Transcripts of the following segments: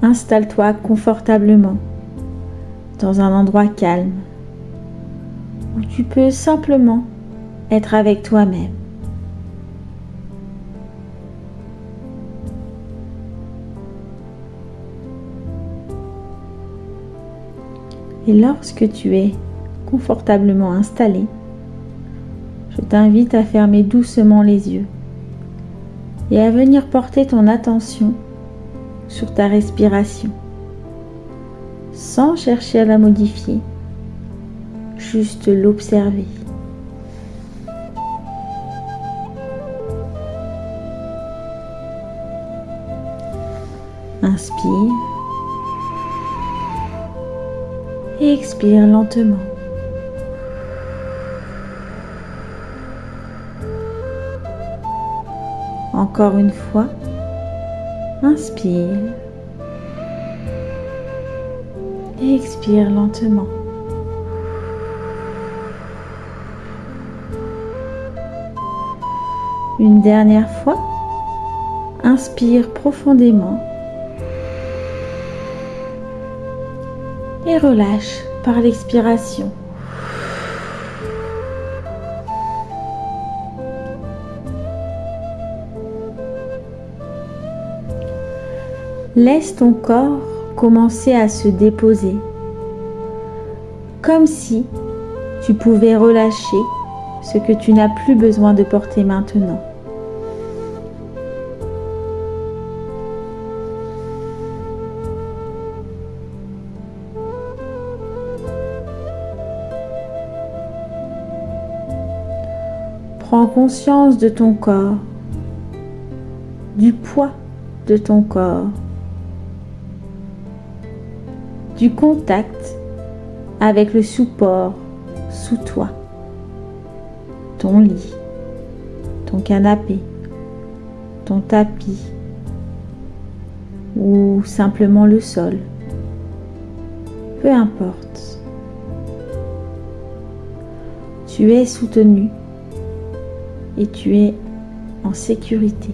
installe-toi confortablement dans un endroit calme où tu peux simplement être avec toi-même. Et lorsque tu es confortablement installé, je t'invite à fermer doucement les yeux et à venir porter ton attention sur ta respiration, sans chercher à la modifier, juste l'observer. Inspire et expire lentement. Encore une fois, inspire et expire lentement. Une dernière fois, inspire profondément et relâche par l'expiration. Laisse ton corps commencer à se déposer, comme si tu pouvais relâcher ce que tu n'as plus besoin de porter maintenant. Prends conscience de ton corps, du poids de ton corps, du contact avec le support sous toi, ton lit, ton canapé, ton tapis ou simplement le sol, peu importe. Tu es soutenu et tu es en sécurité.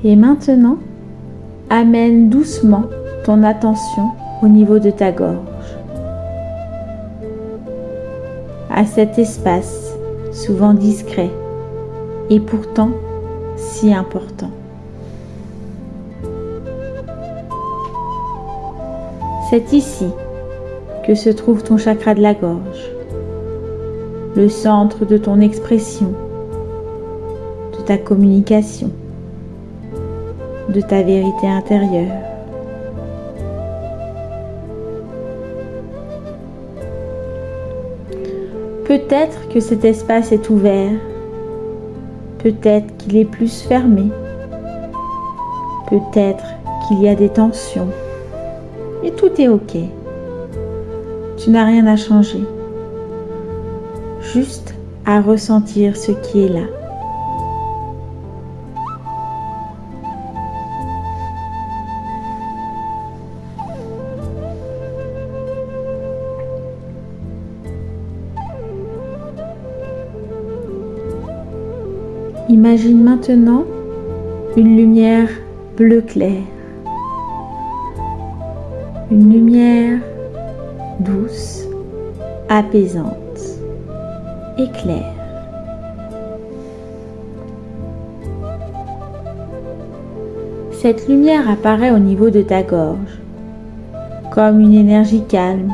Et maintenant, amène doucement ton attention au niveau de ta gorge, à cet espace souvent discret et pourtant si important. C'est ici que se trouve ton chakra de la gorge, le centre de ton expression, de ta communication, de ta vérité intérieure. Peut-être que cet espace est ouvert, peut-être qu'il est plus fermé, peut-être qu'il y a des tensions, et tout est ok. Tu n'as rien à changer, juste à ressentir ce qui est là. Imagine maintenant une lumière bleu clair, une lumière douce, apaisante et claire. Cette lumière apparaît au niveau de ta gorge, comme une énergie calme,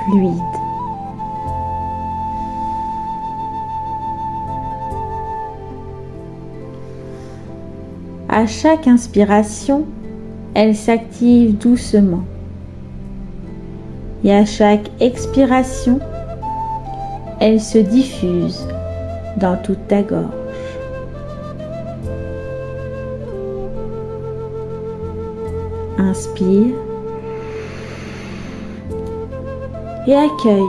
fluide. À chaque inspiration, elle s'active doucement. Et à chaque expiration, elle se diffuse dans toute ta gorge. Inspire et accueille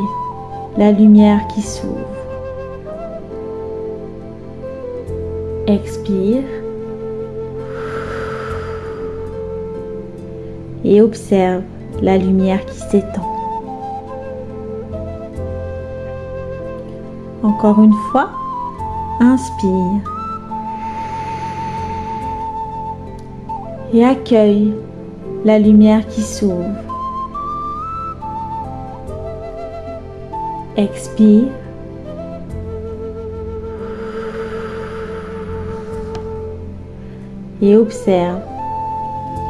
la lumière qui s'ouvre. Expire et observe la lumière qui s'étend. Encore une fois, inspire et accueille la lumière qui s'ouvre. Expire et observe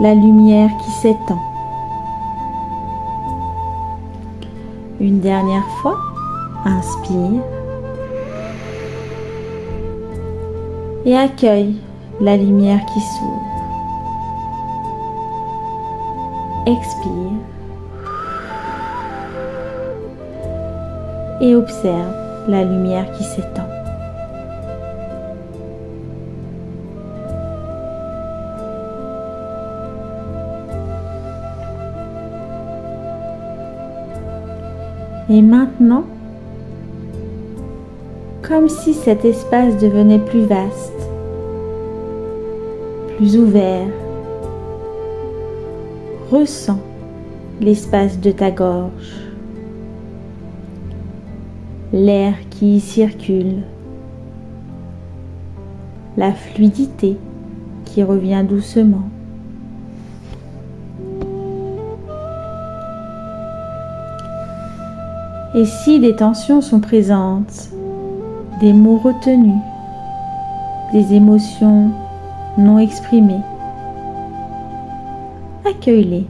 la lumière qui s'étend. Une dernière fois, inspire et accueille la lumière qui s'ouvre. Expire et observe la lumière qui s'étend. Et maintenant, comme si cet espace devenait plus vaste, plus ouvert, ressens l'espace de ta gorge, l'air qui y circule, la fluidité qui revient doucement. Et si des tensions sont présentes, des mots retenus, des émotions non exprimées, accueille-les.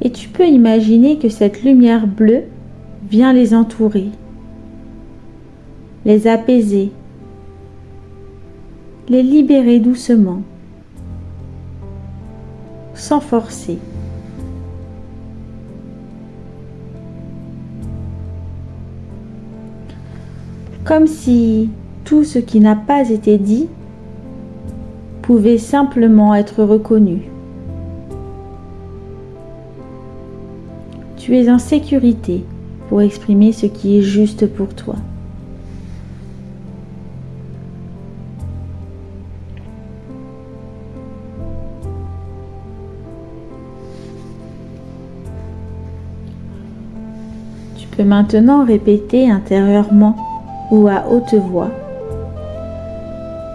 Et tu peux imaginer que cette lumière bleue vient les entourer, les apaiser, les libérer doucement, sans forcer. Comme si tout ce qui n'a pas été dit pouvait simplement être reconnu. Tu es en sécurité pour exprimer ce qui est juste pour toi. Tu peux maintenant répéter intérieurement ou à haute voix: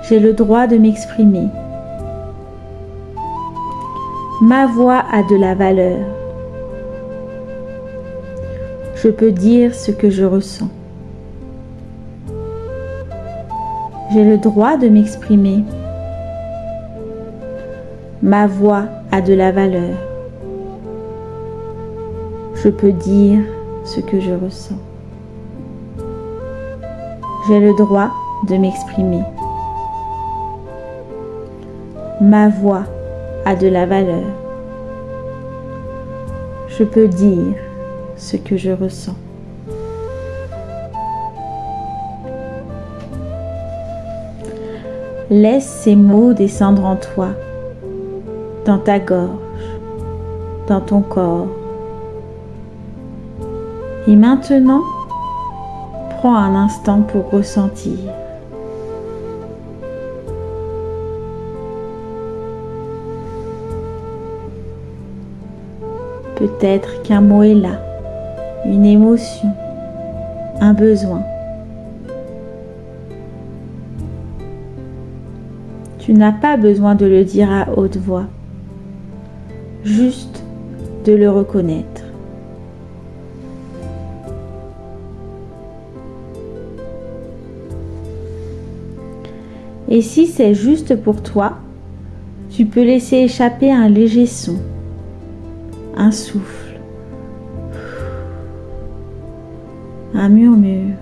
j'ai le droit de m'exprimer. Ma voix a de la valeur. Je peux dire ce que je ressens. J'ai le droit de m'exprimer. Ma voix a de la valeur. Je peux dire ce que je ressens. J'ai le droit de m'exprimer. Ma voix a de la valeur. Je peux dire ce que je ressens. Laisse ces mots descendre en toi, dans ta gorge, dans ton corps. Et maintenant, prends un instant pour ressentir. Peut-être qu'un mot est là, une émotion, un besoin. Tu n'as pas besoin de le dire à haute voix, juste de le reconnaître. Et si c'est juste pour toi, tu peux laisser échapper un léger son, un souffle, un murmure,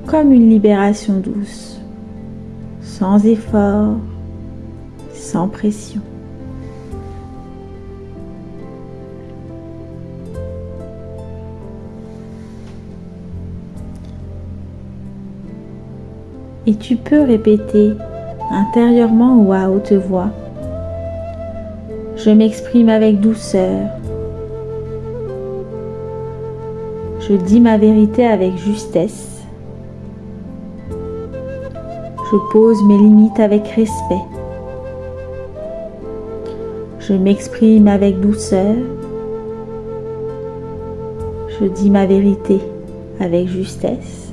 comme une libération douce, sans effort, sans pression. Et tu peux répéter intérieurement ou à haute voix Je m'exprime avec douceur. Je dis ma vérité avec justesse. Je pose mes limites avec respect. Je m'exprime avec douceur. Je dis ma vérité avec justesse.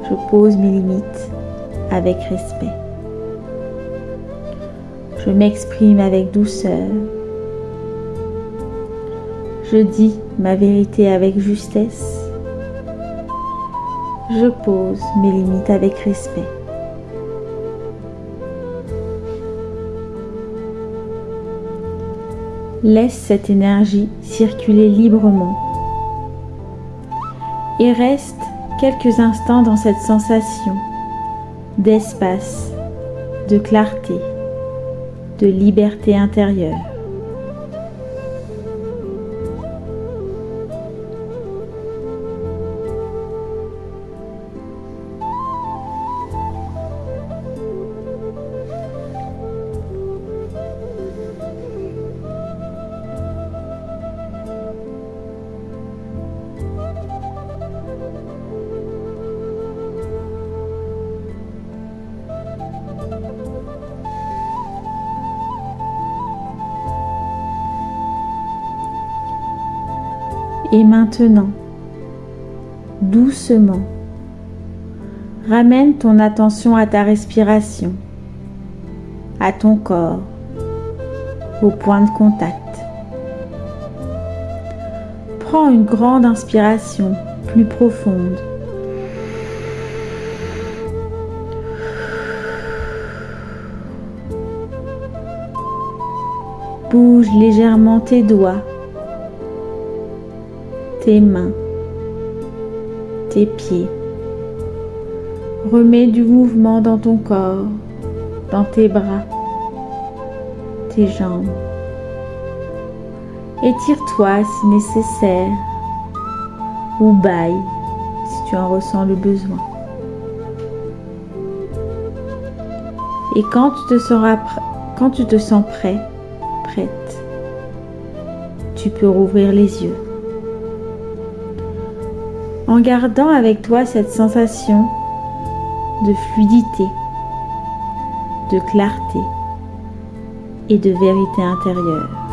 Je pose mes limites avec respect. Je m'exprime avec douceur. Je dis ma vérité avec justesse. Je pose mes limites avec respect. Laisse cette énergie circuler librement et reste quelques instants dans cette sensation d'espace, de clarté, de liberté intérieure. Et maintenant, doucement, ramène ton attention à ta respiration, à ton corps, au point de contact. Prends une grande inspiration plus profonde. Bouge légèrement tes doigts, tes mains, tes pieds. Remets du mouvement dans ton corps, dans tes bras, tes jambes. Étire-toi si nécessaire ou bâille si tu en ressens le besoin. Et quand tu te sens prêt, prête, tu peux rouvrir les yeux. En gardant avec toi cette sensation de fluidité, de clarté et de vérité intérieure.